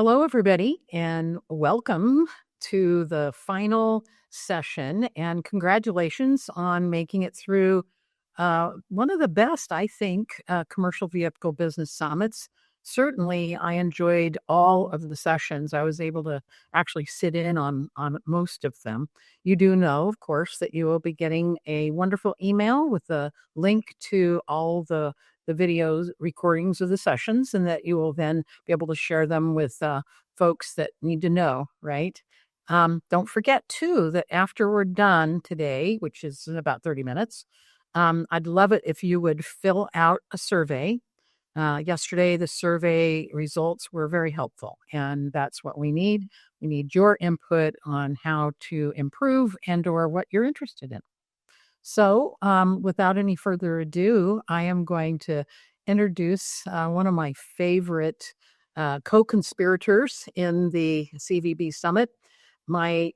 Hello, everybody, and welcome to the final session. And congratulations on making it through one of the best, I think, commercial vehicle business summits. Certainly, I enjoyed all of the sessions. I was able to actually sit in on most of them. You do know, of course, that you will be getting a wonderful email with a link to all the videos, recordings of the sessions, and that you will then be able to share them with folks that need to know, right? Don't forget, too, that after we're done today, which is in about 30 minutes, I'd love it if you would fill out a survey. Yesterday, the survey results were very helpful, and that's what we need. We need your input on how to improve and or what you're interested in. So, without any further ado, I am going to introduce one of my favorite co-conspirators in the CVB Summit, my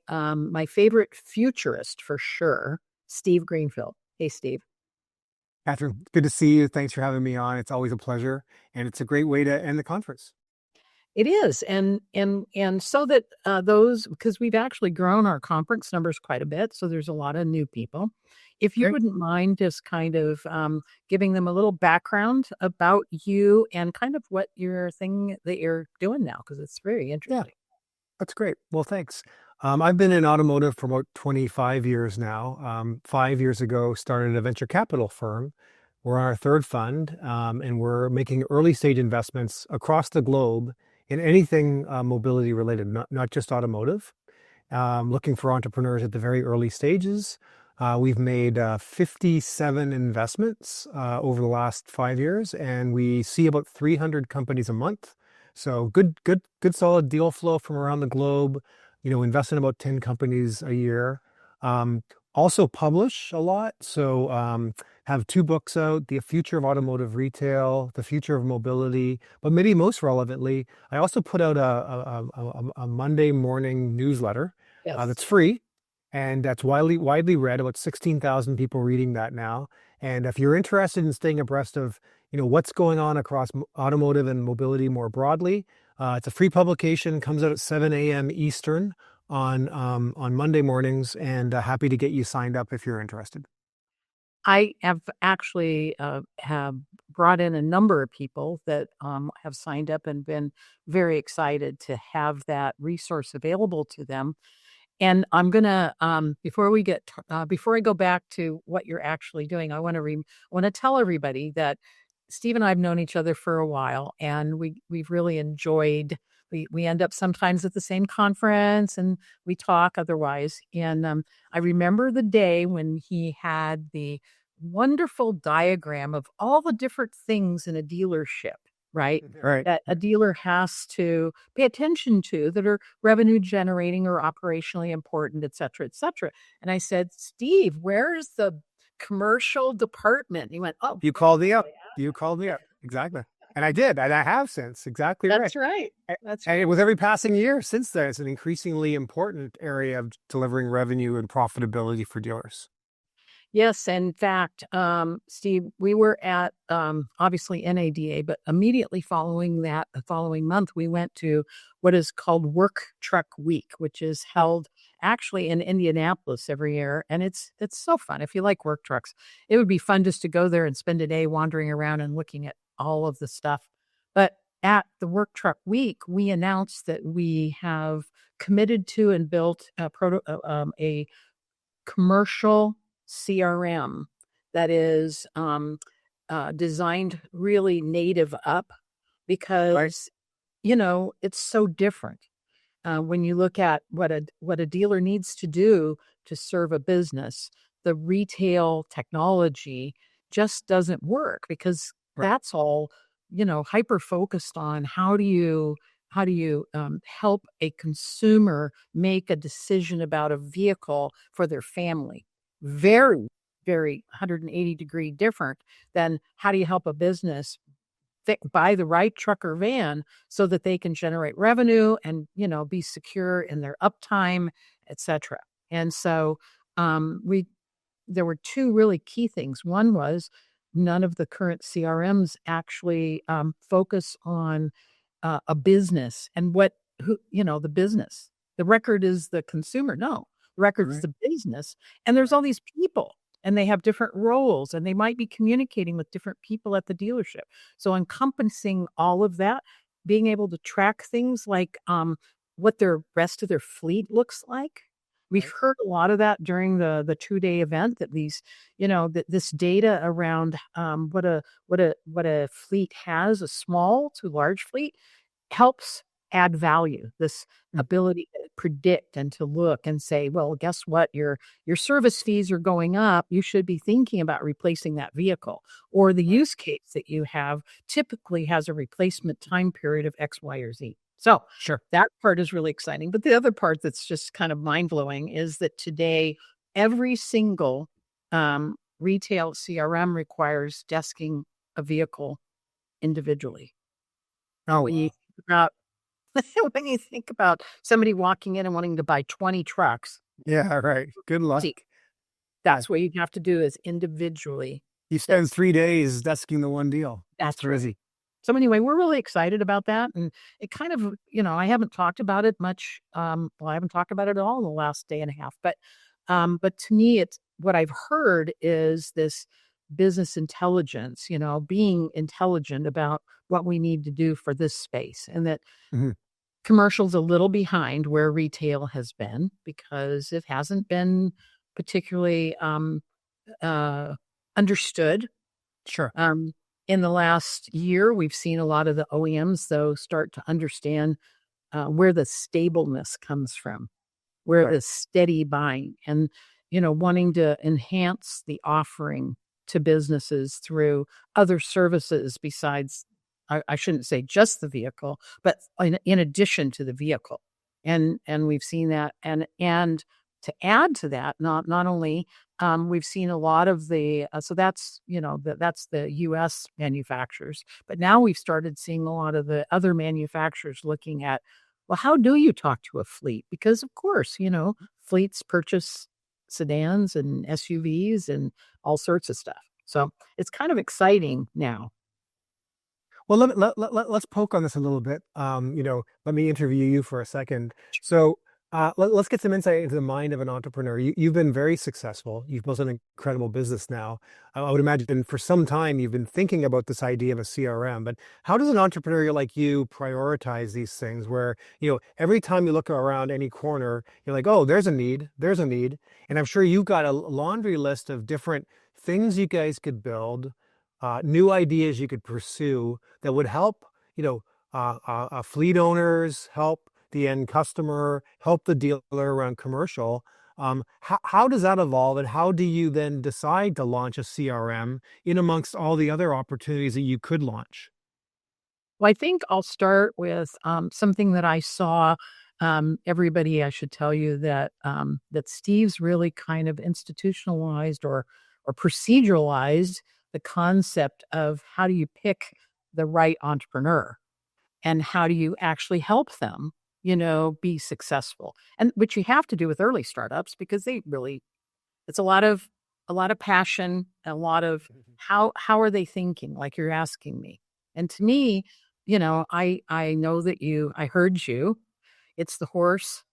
favorite futurist for sure, Steve Greenfield. Hey, Steve. Kathryn, good to see you. Thanks for having me on. It's always a pleasure, and it's a great way to end the conference. It is, and so that those because we've actually grown our conference numbers quite a bit, so there's a lot of new people. If you Okay. wouldn't mind just kind of giving them a little background about you and kind of what your thing that you're doing now, because it's very Yeah, interesting. that's great. Well, thanks. I've been in automotive for about 25 years now. 5 years ago, started a venture capital firm. We're on our third fund, and we're making early stage investments across the globe in anything mobility related, not just automotive. Looking for entrepreneurs at the very early stages. We've made 57 investments over the last 5 years, and we see about 300 companies a month. So good, solid deal flow from around the globe. Invest in about 10 companies a year. Um, Also publish a lot. So have two books out: The Future of Automotive Retail, The Future of Mobility. But maybe most relevantly, I also put out a Monday morning newsletter Yes. that's free, and that's widely read. About 16,000 people reading that now. And if you're interested in staying abreast of what's going on across automotive and mobility more broadly, it's a free publication. Comes out at 7 a.m. Eastern on Monday mornings, and happy to get you signed up if you're interested. I have actually have brought in a number of people that have signed up and been very excited to have that resource available to them. And I'm gonna before I go back to what you're actually doing, I want to tell everybody that Steve and I have known each other for a while, and we've really enjoyed. We end up sometimes at the same conference, and we talk otherwise. And I remember the day when he had the wonderful diagram of all the different things in a dealership, right? Right. That a dealer has to pay attention to that are revenue generating or operationally important, et cetera, et cetera. And I said, Steve, where's the commercial department? He went, oh, You they called me up. probably have You called me up. Exactly. And I did, and I have since. Exactly right. That's right. A- That's And right. with every passing year since then, it's an increasingly important area of delivering revenue and profitability for dealers. Yes, in fact, Steve, we were at obviously NADA, but immediately following that, the following month, we went to what is called Work Truck Week, which is held actually in Indianapolis every year, and it's so fun. If you like work trucks, it would be fun just to go there and spend a day wandering around and looking at all of the stuff. But at the Work Truck Week, we announced that we have committed to and built a commercial CRM that is designed really native up Right. because it's so different when you look at what a dealer needs to do to serve a business. The retail technology just doesn't work because Right. that's all hyper focused on how do you help a consumer make a decision about a vehicle for their family. Very, very 180-degree different than how do you help a business buy the right truck or van so that they can generate revenue and be secure in their uptime, etc. And so we there were two really key things. One was none of the current CRMs actually focus on a business and what the business. The record is the consumer. No, the record's Right. the business. And there's all these people and they have different roles and they might be communicating with different people at the dealership. So encompassing all of that, being able to track things like what their rest of their fleet looks like. We've Right. heard a lot of that during the 2-day event that that this data around what a fleet has, a small to large fleet, helps add value. This Mm. ability to predict and to look and say, well, guess what? Your service fees are going up. You should be thinking about replacing that vehicle. Or the Right. use case that you have typically has a replacement time period of X, Y, or Z. So Sure. that part is really exciting. But the other part that's just kind of mind blowing is that today, every single retail CRM requires desking a vehicle individually. Oh, When you wow. think about when you think about somebody walking in and wanting to buy 20 trucks, Yeah, right. Good see, luck. Yeah. that's what you have to do is individually You spend this. 3 days desking the one deal. It's That's right. crazy. So anyway, we're really excited about that. And it kind of, I haven't talked about it much. Well, I haven't talked about it at all in the last day and a half. But to me, it's what I've heard is this business intelligence, being intelligent about what we need to do for this space. And that Mhm. commercial's a little behind where retail has been because it hasn't been particularly uh, understood. Sure. Um, in the last year, we've seen a lot of the OEMs, though, start to understand where the stableness comes from, where Right. the steady buying and, wanting to enhance the offering to businesses through other services besides, I shouldn't say just the vehicle, but in addition to the vehicle. And we've seen that. And to add to that, not only we've seen a lot of the so that's that's the U.S. manufacturers, but now we've started seeing a lot of the other manufacturers looking at, well, how do you talk to a fleet? Because of course, fleets purchase sedans and SUVs and all sorts of stuff. So it's kind of exciting now. Well, let's poke on this a little bit. Let me interview you for a second. So, let's get some insight into the mind of an entrepreneur. You've been very successful. You've built an incredible business now. I would imagine for some time you've been thinking about this idea of a CRM. But how does an entrepreneur like you prioritize these things? Where every time you look around any corner, you're like, oh, there's a need, and I'm sure you've got a laundry list of different things you guys could build, new ideas you could pursue that would help, fleet owners, help the end customer, help the dealer around commercial. How does that evolve, and how do you then decide to launch a CRM in amongst all the other opportunities that you could launch? Well, I think I'll start with something that I saw. Everybody, I should tell you that Steve's really kind of institutionalized or proceduralized the concept of how do you pick the right entrepreneur and how do you actually help them, be successful. And which you have to do with early startups because it's a lot of passion, a lot of Mhm. how are they thinking, like you're asking me. And to me, I know that I heard you. It's the horse.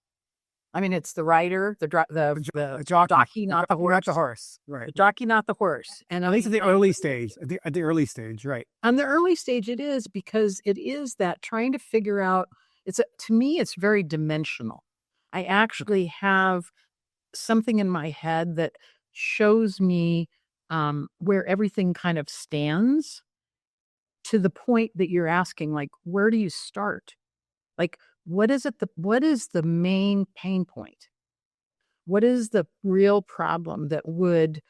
I mean, it's the rider, the The jockey, jockey, not the not the horse. horse, right? The jockey, not the horse. And At least at the I early stage, at the early stage, right? on the early stage it is because it is that trying to figure out to me it's very dimensional. I Okay. actually have something in my head that shows me where everything kind of stands to the point that you're asking, like, where do you start? Like, what is the main pain point? What is the real problem that would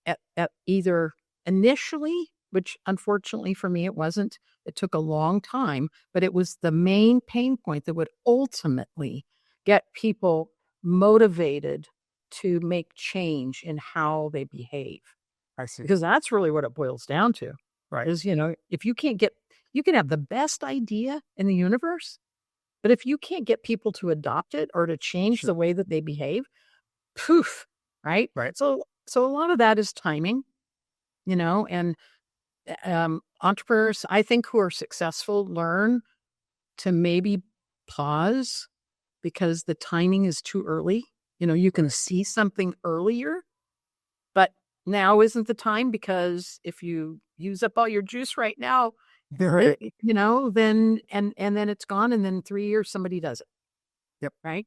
at either initially, which unfortunately for me it wasn't, it took a long time, but it was the main pain point that would ultimately get people motivated to make change in how they behave. I see. Because that's really what it boils down to. Right. Is, if you can have the best idea in the universe, but if you can't get people to adopt it or to change Sure. the way that they behave, poof, right? Right. So a lot of that is timing, and entrepreneurs, I think, who are successful learn to maybe pause because the timing is too early. You can see something earlier, but now isn't the time, because if you use up all your juice right now, Right. then it's gone, and then in 3 years somebody does it. Yep. Right.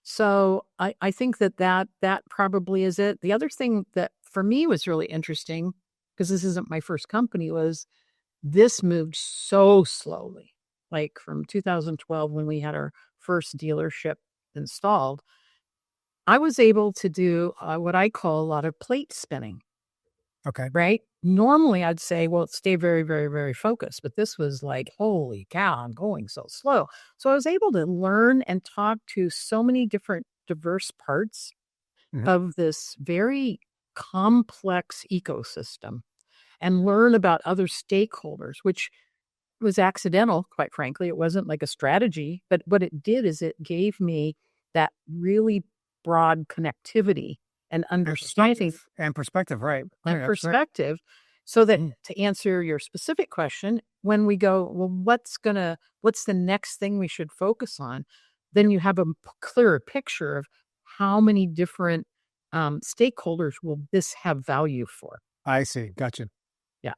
So I think that probably is it. The other thing that for me was really interesting, because this isn't my first company, was this moved so slowly. Like from 2012, when we had our first dealership installed, I was able to do what I call a lot of plate spinning. Okay. Right? Normally, I'd say, well, stay very, very, very focused. But this was like, holy cow, I'm going so slow. So I was able to learn and talk to so many different diverse parts Mhm. of this very complex ecosystem and learn about other stakeholders, which was accidental, quite frankly. It wasn't like a strategy, but what it did is it gave me that really broad connectivity and understanding And perspective, right. and Right, absolutely. perspective, so that, to answer your specific question, when we go, well, what's the next thing we should focus on? Then you have a clearer picture of how many different stakeholders will this have value for. I see. Gotcha. Yeah.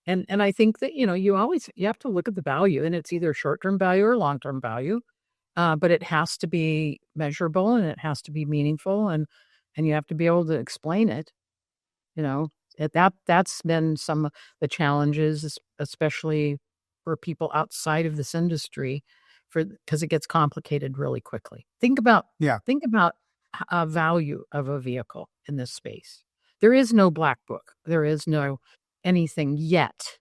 And I think that, you have to look at the value, and it's either short-term value or long-term value. But it has to be measurable, and it has to be meaningful, and you have to be able to explain it. You know, that's been some of the challenges, especially for people outside of this industry, because it gets complicated really quickly. Yeah, Think about a value of a vehicle in this space. There is no black book. There is no anything yet.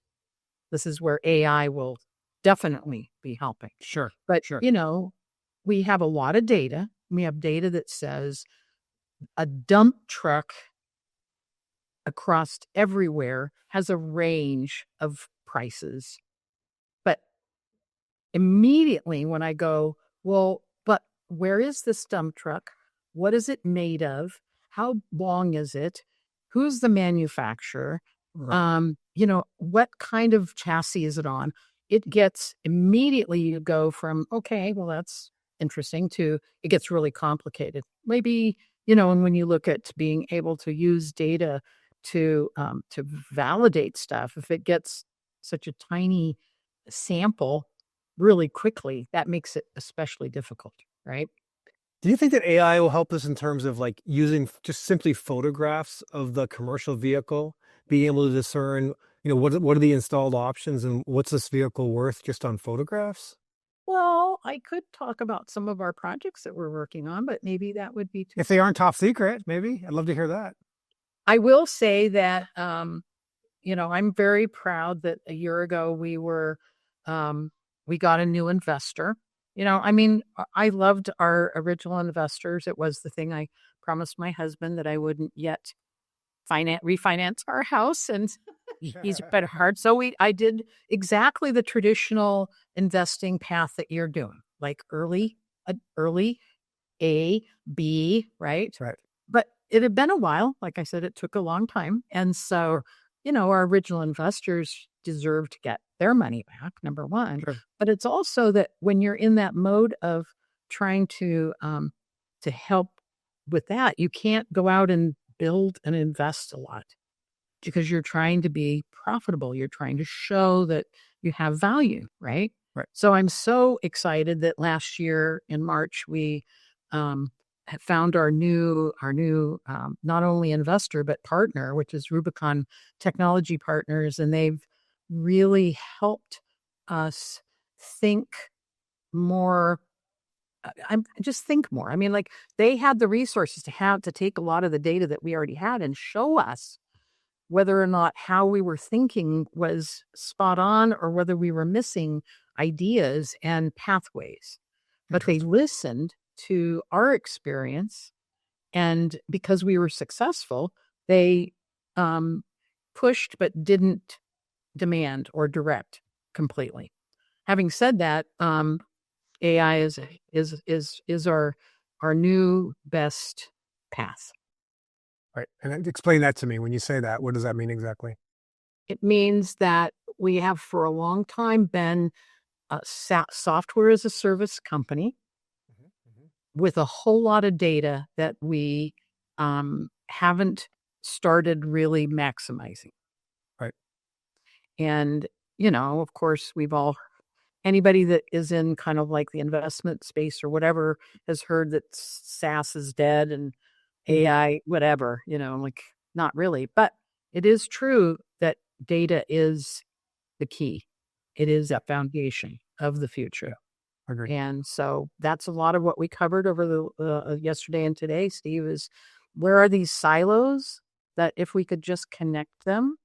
This is where AI will definitely be helping. sure. But, Sure. we have a lot of data. We have data that says a dump truck across everywhere has a range of prices. But immediately when I go, well, but where is this dump truck? What is it made of? How long is it? Who's the manufacturer? Right. What kind of chassis is it on? It gets immediately, you go from, okay, well, that's interesting, to it gets really complicated. Maybe, and when you look at being able to use data to validate stuff, if it gets such a tiny sample really quickly, that makes it especially difficult, right? Do you think that AI will help us in terms of like using just simply photographs of the commercial vehicle, being able to discern, what are the installed options and what's this vehicle worth just on photographs? Well, I could talk about some of our projects that we're working on, but maybe that would be too If they soon. aren't top secret, maybe. I'd love to hear that. I will say that, I'm very proud that a year ago we got a new investor. I mean, I loved our original investors. It was the thing I promised my husband, that I wouldn't yet refinance our house, and he's better hard. So I did exactly the traditional investing path that you're doing, like early A, B, right? Right. But it had been a while. Like I said, it took a long time. And so, our original investors deserve to get their money back, number one. Sure. But it's also that when you're in that mode of trying to help with that, you can't go out and build and invest a lot, because you're trying to be profitable. You're trying to show that you have value, right? Right. So I'm so excited that last year in March we had found our new not only investor but partner, which is Rubicon Technology Partners, and they've really helped us think more. I'm just think more. I mean, like, they had the resources to take a lot of the data that we already had and show us whether or not how we were thinking was spot on, or whether we were missing ideas and pathways. But they Interesting. listened to our experience, and because we were successful, they um, pushed but didn't demand or direct completely. Having said that, AI is our new best path. Right. And explain that to me when you say that. What does that mean exactly? It means that we have for a long time been software as a service company Mhm, mhm. with a whole lot of data that we haven't started really maximizing. Right. And, of course, anybody that is in kind of like the investment space or whatever has heard that SaaS is dead and Mhm. AI, whatever, like not really. But it is true that data is the key. It is Yeah. the foundation of the Yeah. future. Agree. And so that's a lot of what we covered over the yesterday and today, Steve, is where are these silos that if we could just connect them,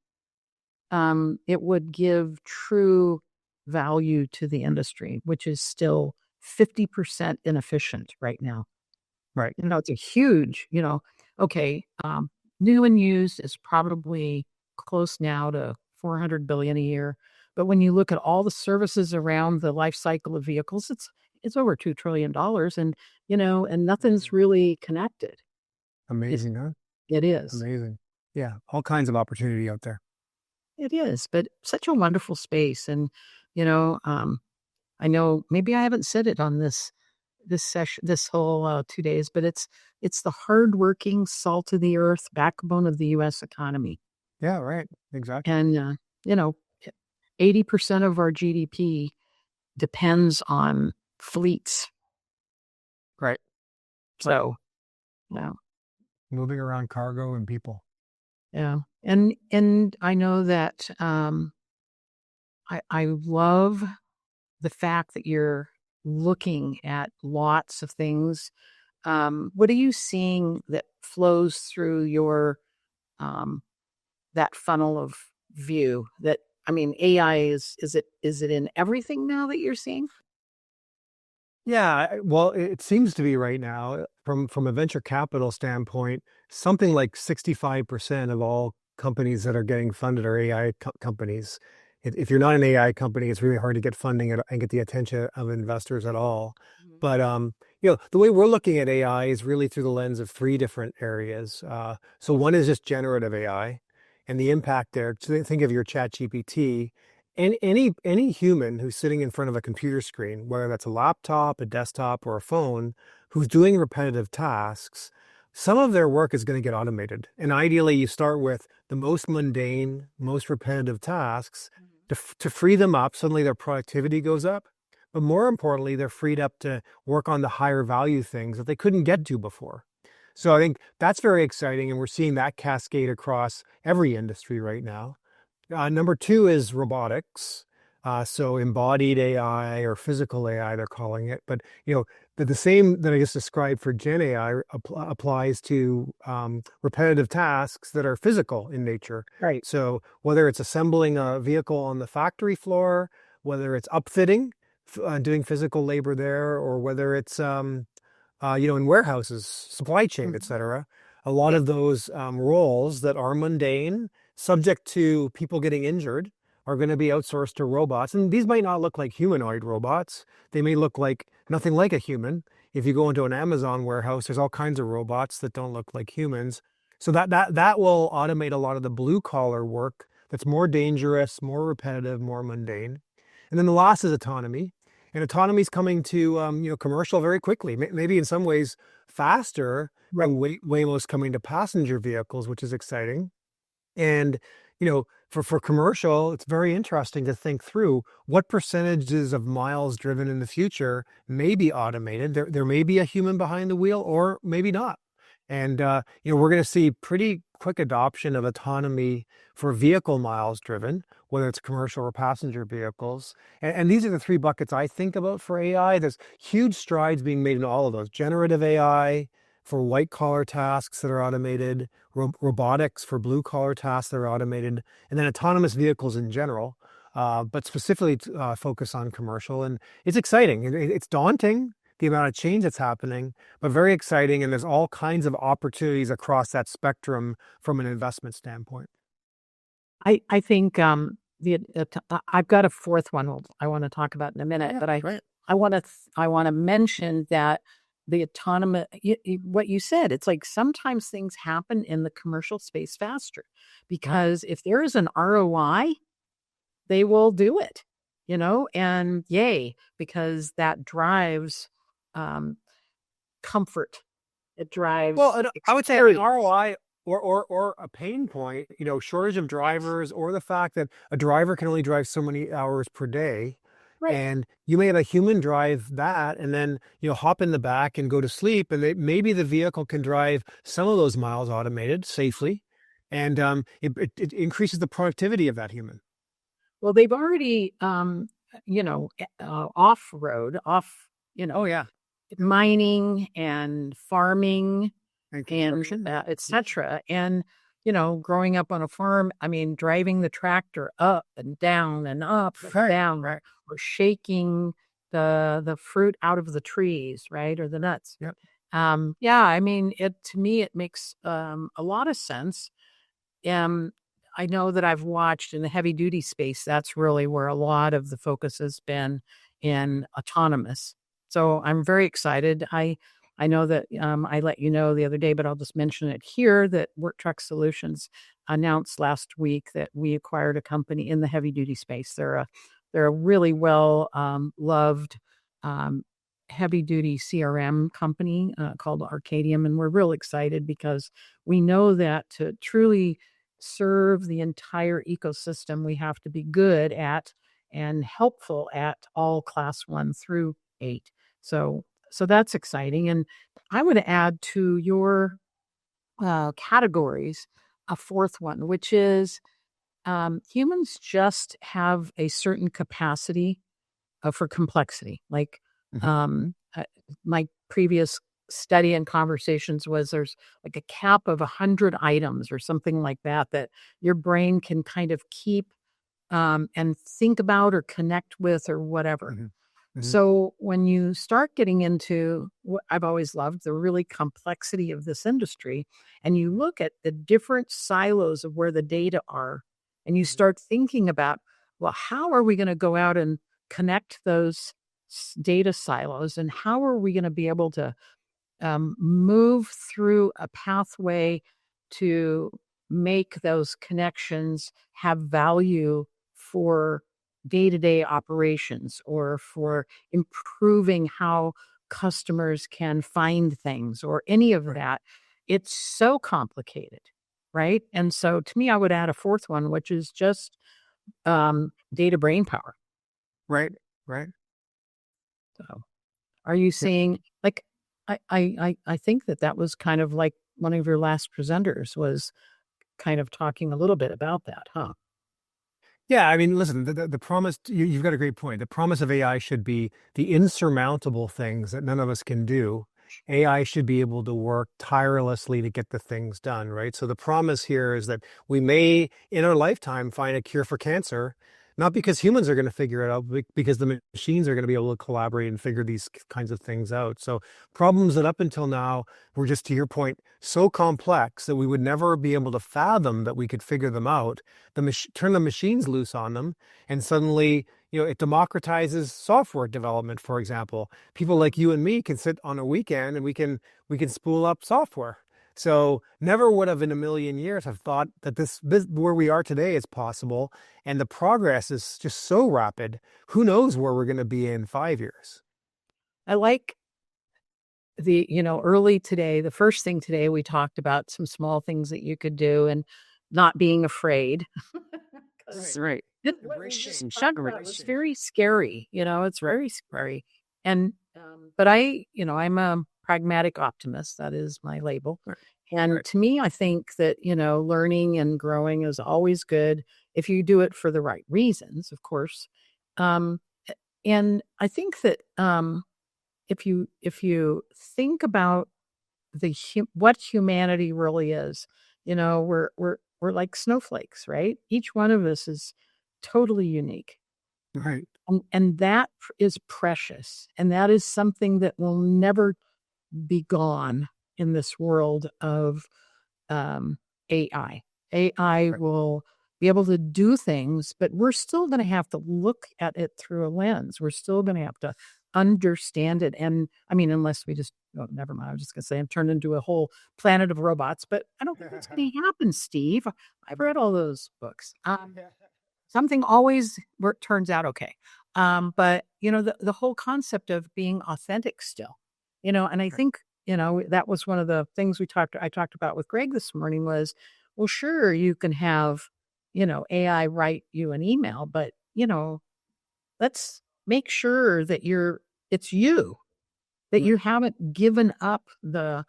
it would give true value to the industry, which is still 50% inefficient right now. Right. It's a huge, okay, new and used is probably close now to 400 billion a year. But when you look at all the services around the life cycle of vehicles, it's over $2 trillion, and and nothing's Amazing. really connected. It Amazing, huh? it is. Amazing. Yeah. All kinds of opportunity out there. It is, but such a wonderful space. And, you know, um, I know maybe I haven't said it on this session, this whole 2 days, but it's the hardworking, salt of the earth backbone of the U.S. economy, Yeah. Right. Exactly. and you know, 80% of our GDP depends on fleets. Right. Right. So, yeah, Moving around cargo and people. yeah, and I know that I love the fact that you're looking at lots of things. What are you seeing that flows through your um, that funnel of view? That I mean, AI is it in everything now that you're seeing? Yeah, well, it seems to be right now from a venture capital standpoint, something like 65% of all companies that are getting funded are AI companies. If you're not an AI company, it's really hard to get funding and get the attention of investors at all. Mhm. But the way we're looking at AI is really through the lens of three different areas. So one is just generative AI and the impact there. So think of your Chat GPT. And any human who's sitting in front of a computer screen, whether that's a laptop, a desktop, or a phone, who's doing repetitive tasks, some of their work is going to get automated. And ideally, you start with the most mundane, most repetitive tasks Mhm. to free them up. Suddenly, their productivity goes up. But more importantly, they're freed up to work on the higher value things that they couldn't get to before. So I think that's very exciting. And we're seeing that cascade across every industry right now. Number two is robotics. So embodied AI or physical AI, they're calling it. But the same that I just described for Gen AI applies to repetitive tasks that are physical in nature. Right. So whether it's assembling a vehicle on the factory floor, whether it's upfitting, doing physical labor there, or whether it's in warehouses, supply chain, et Mhm. cetera. A lot Yeah. of those roles that are mundane, subject to people getting injured, are going to be outsourced to robots. And these might not look like humanoid robots. They may look like nothing like a human. If you go into an Amazon warehouse, there's all kinds of robots that don't look like humans. So that will automate a lot of the blue collar work that's more dangerous, more repetitive, more mundane. And then the last is autonomy. And autonomy is coming to commercial very quickly. Maybe in some ways faster Right. than Waymo's coming to passenger vehicles, which is exciting. And for commercial, it's very interesting to think through what percentages of miles driven in the future may be automated. There may be a human behind the wheel, or maybe not. And we're going to see pretty quick adoption of autonomy for vehicle miles driven, whether it's commercial or passenger vehicles. And these are the three buckets I think about for AI. There's huge strides being made in all of those. Generative AI for white collar tasks that are automated, robotics for blue collar tasks that are automated, and then autonomous vehicles in general, but specifically focus on commercial. And it's exciting. It's daunting, the amount of change that's happening, but very exciting. And there's all kinds of opportunities across that spectrum from an investment standpoint. I think I've got a fourth one I want to talk about in a minute, Yeah, but I right. I want to I want to mention that the autonomous what you said, it's like sometimes things happen in the commercial space faster because if there is an ROI, they will do it. and yay, because that drives um, comfort. It drives Well, I would say an experience. ROI or a pain point, shortage of drivers, or the fact that a driver can only drive so many hours per day. Right. And you may have a human drive that and then, hop in the back and go to sleep. And maybe the vehicle can drive some of those miles automated safely. And it increases the productivity of that human. Well, they've already, off road, Oh, yeah. mining and farming And and construction. etc. And growing up on a farm, I mean, driving the tractor up and down and up and Right, down, right. or shaking the fruit out of the trees, right, or the nuts. Yep. Yeah, I mean, it to me it makes a lot of sense. Um, I know that I've watched in the heavy duty space, that's really where a lot of the focus has been in autonomous. So I'm very excited. I know that I let you know the other day, but I'll just mention it here that Work Truck Solutions announced last week that we acquired a company in the heavy duty space. They're a really well loved um, heavy duty CRM company called Arcadium, and we're real excited because we know that to truly serve the entire ecosystem, we have to be good at and helpful at all class 1 through 8. So that's exciting. And I would add to your categories a fourth one, which is humans just have a certain capacity for complexity. Like Mhm. uh, my previous study and conversations was there's like a cap of 100 items or something like that that your brain can kind of keep and think about or connect with or whatever. Mhm. Mhm. So when you start getting into what I've always loved, the really complexity of this industry, and you look at the different silos of where the data are, and you Mhm. start thinking about, well, how are we going to go out and connect those data silos, and how are we going to be able to move through a pathway to make those connections have value for day-to-day operations or Right, for improving how customers can find things or any of right, that. It's so complicated, right? And so to me, I would add a fourth one, which is just data brain power. right, right. So are you Yeah. seeing like I think that that was kind of like one of your last presenters was kind of talking a little bit about that, huh? Yeah, I mean, listen, the promise, you've got a great point. The promise of AI should be the insurmountable things that none of us can do. AI should be able to work tirelessly to get the things done, right? So the promise here is that we may, in our lifetime, find a cure for cancer, not because humans are going to figure it out, but because the machines are going to be able to collaborate and figure these kinds of things out. So problems that up until now were just, to your point, so complex that we would never be able to fathom that we could figure them out, turn the machines loose on them, and suddenly, it democratizes software development. For example, people like you and me can sit on a weekend and we can spool up software. So never would have in a million years have thought that this where we are today is possible, and the progress is just so rapid. Who knows where we're going to be in 5 years? I like early today, the first thing today we talked about some small things that you could do and not being afraid. 'Cause Right. right. What we Embracing, just talked about was embracing. very scary, it's Right. very Right. scary. And but I'm a pragmatic optimist. That is my label. Right. And Right. to me, I think that, learning and growing is always good if you do it for the right reasons, of course. Um, and I think that if you think about what humanity really is, we're like snowflakes, right? Each one of us is totally unique. Right. And that is precious. And that is something that will never be gone in this world of um, AI. AI Right. will be able to do things, but we're still going to have to look at it through a lens. We're still going to have to understand it. And I mean, unless we just, oh, never mind. I was just going to say, I'm turned into a whole planet of robots, but I don't think that's going to happen, Steve. I've read all those books. Something always turns out okay. But the whole concept of being authentic still, and I Right. think, that was one of the things I talked about with Greg this morning was, well, sure, you can have, AI write you an email, but, let's make sure that it's you, that Right. you haven't given up the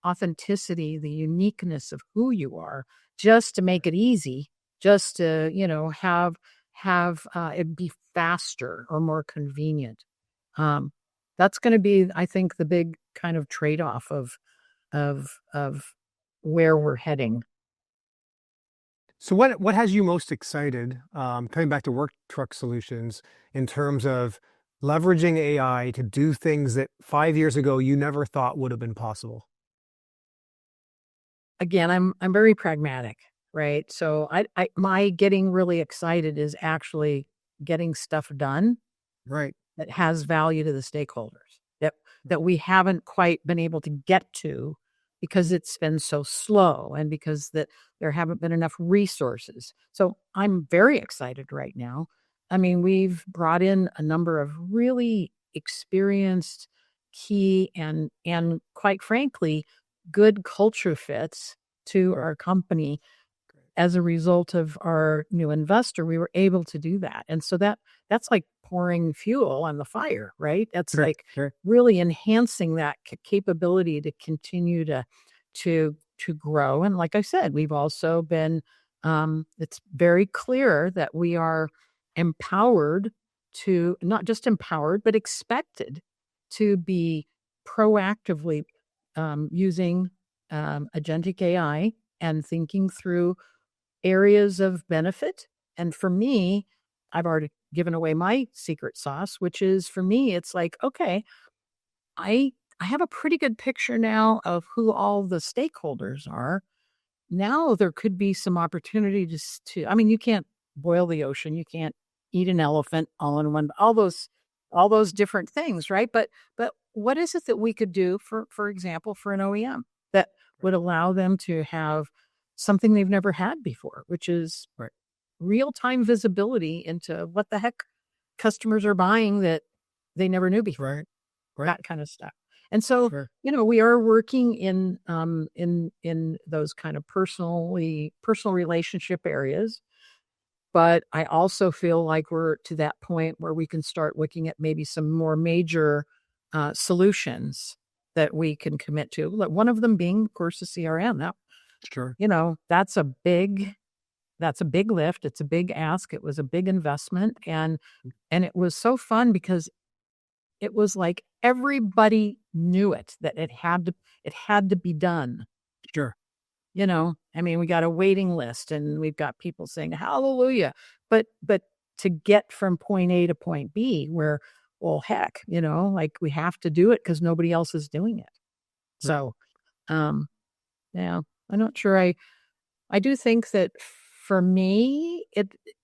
authenticity, the uniqueness of who you are, just to make it easy, just to, have it be faster or more convenient. Um, that's going to be, I think, the big kind of trade off of where we're heading. So what has you most excited, coming back to work truck solutions, in terms of leveraging AI to do things that 5 years ago you never thought would have been possible? Again, I'm very pragmatic, right? So I my getting really excited is actually getting stuff done Right. that has value to the stakeholders that we haven't quite been able to get to because it's been so slow and because that there haven't been enough resources. So I'm very excited right now. I mean, we've brought in a number of really experienced key and quite frankly good culture fits to Right. our company as a result of our new investor. We were able to do that. And so that's like pouring fuel on the fire, right? That's Right. like Right. really enhancing that capability to continue to grow. And like I said, we've also been it's very clear that we are empowered to not just empowered, but expected to be proactively using agentic AI and thinking through areas of benefit. And for me, I've already given away my secret sauce, which is for me, it's like, okay, I I have a pretty good picture now of who all the stakeholders are. Now there could be some opportunities to, I mean, you can't boil the ocean, you can't eat an elephant all in one, all those different things, right? But what is it that we could do for example, for an OEM that would allow them to have something they've never had before, which is Right. real-time visibility into what the heck customers are buying that they never knew before, Right. Right. that kind of stuff. And so, Sure. we are working in those kind of personal relationship areas, but I also feel like we're to that point where we can start looking at maybe some more major solutions that we can commit to. Like one of them being, of course, the CRM. That Sure. that's a big lift. It's a big ask. It was a big investment, and it was so fun because it was like everybody knew it, that it had to be done. Sure. I mean, we got a waiting list and we've got people saying hallelujah. But to get from point A to point B where, well, heck, like we have to do it because nobody else is doing it. Right. So um yeah, I'm not sure I do think that for me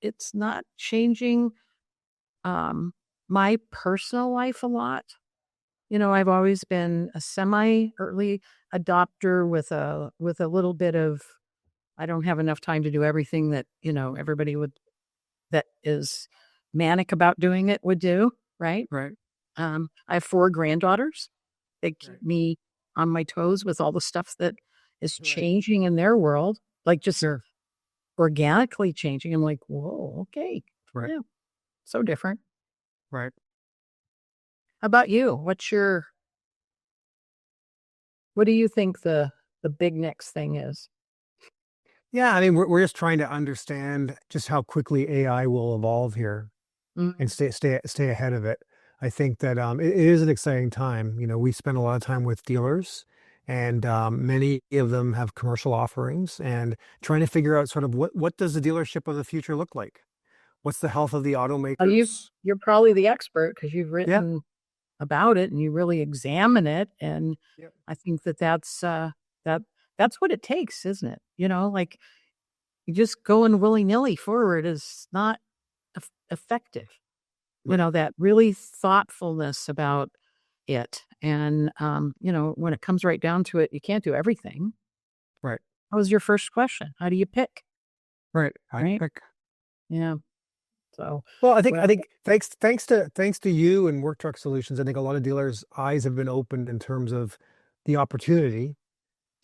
it's not changing um my personal life a lot. I've always been a semi early adopter with a little bit of I don't have enough time to do everything that, everybody that is manic about doing it would do, right? Right. I have 4 granddaughters. They Right. keep me on my toes with all the stuff that is Right. changing in their world, like just Sure. organically changing. I'm like, "Whoa, okay. Right. Yeah, so different." Right. How about you? What do you think the big next thing is? Yeah. I mean, we're just trying to understand just how quickly AI will evolve here and Mm. stay ahead of it. I think that it is an exciting time. We spend a lot of time with dealers, and many of them have commercial offerings, and trying to figure out sort of what does the dealership of the future look like? What's the health of the Well, automakers? you're probably the expert because 'cause you've Yeah. written about it and you really examine it, and Yep. I think that that's what it takes, isn't it? Like, you just going willy-nilly forward is not effective. Right. That really thoughtfulness about it, and, when it comes right down to it, you can't do everything. Right. That was your first question. How do you pick, Right. I right? pick. Yeah. So, Well, I think well, I think thanks to you and Work Truck Solutions, I think a lot of dealers' eyes have been opened in terms of the opportunity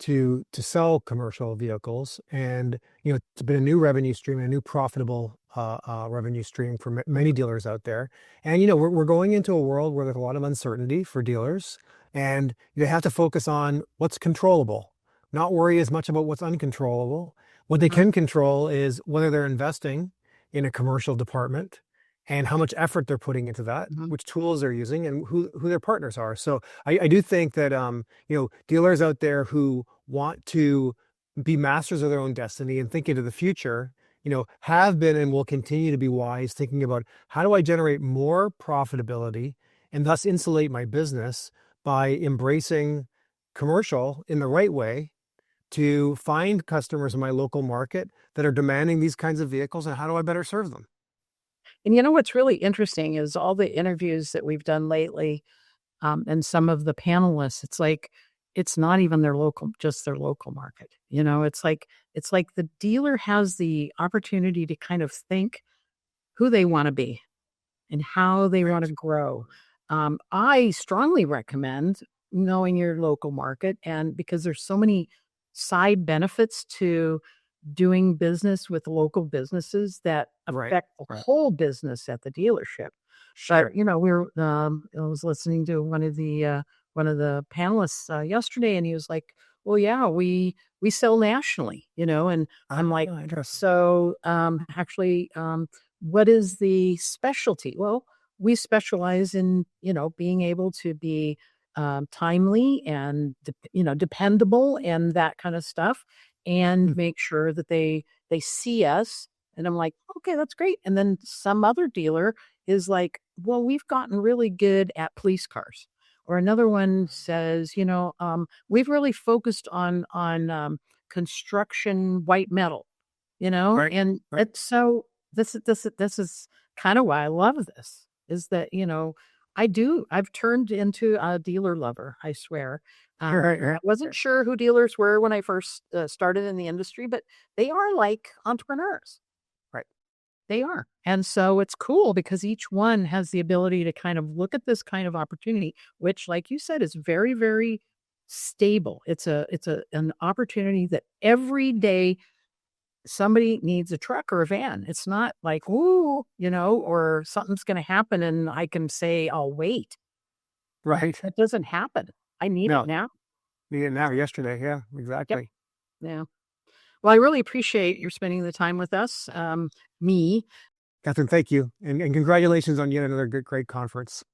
to sell commercial vehicles, and it's been a new revenue stream, a new profitable revenue stream for many dealers out there. And we're going into a world where there's a lot of uncertainty for dealers, and they have to focus on what's controllable, not worry as much about what's uncontrollable. What they mhm, can control is whether they're investing in a commercial department and how much effort they're putting into that, mhm. which tools they're using, and who their partners are. So I do think that dealers out there who want to be masters of their own destiny and think into the future, have been and will continue to be wise, thinking about how do I generate more profitability and thus insulate my business by embracing commercial in the right way to find customers in my local market that are demanding these kinds of vehicles, and how do I better serve them? And what's really interesting is all the interviews that we've done lately, and some of the panelists, it's like it's not even just their local market. It's like the dealer has the opportunity to kind of think who they want to be and how they want to Right. grow. I strongly recommend knowing your local market, and because there's so many side benefits to doing business with local businesses that Right. affect the Right. whole business at the dealership. But, Sure. I was listening to one of the panelists yesterday, and he was like, "Well, yeah, we sell nationally, and I'm like, Interesting. so actually, what is the specialty? Well, we specialize in being able to be timely and dependable and that kind of stuff, and Hmm. make sure that they see us." And I'm like, okay, that's great. And then some other dealer is like, well, we've gotten really good at police cars. Or another one says, we've really focused on construction white metal, Right. and Right. it's so this is kind of why I love this, is that, I've turned into a dealer lover, I swear. Right. I Right. wasn't sure who dealers were when I first started in the industry, but they are like entrepreneurs. Right. They are. And so it's cool because each one has the ability to kind of look at this kind of opportunity, which, like you said, is very, very stable. It's an opportunity that every day somebody needs a truck or a van. It's not like, ooh, or something's going to happen and I can say, I'll wait. Right. That doesn't happen. I need it No, now. needed now, yesterday. Yeah, Yep. exactly. Yeah. Well, I really appreciate your spending the time with us. Me. Kathryn, thank you. And congratulations on yet another great conference.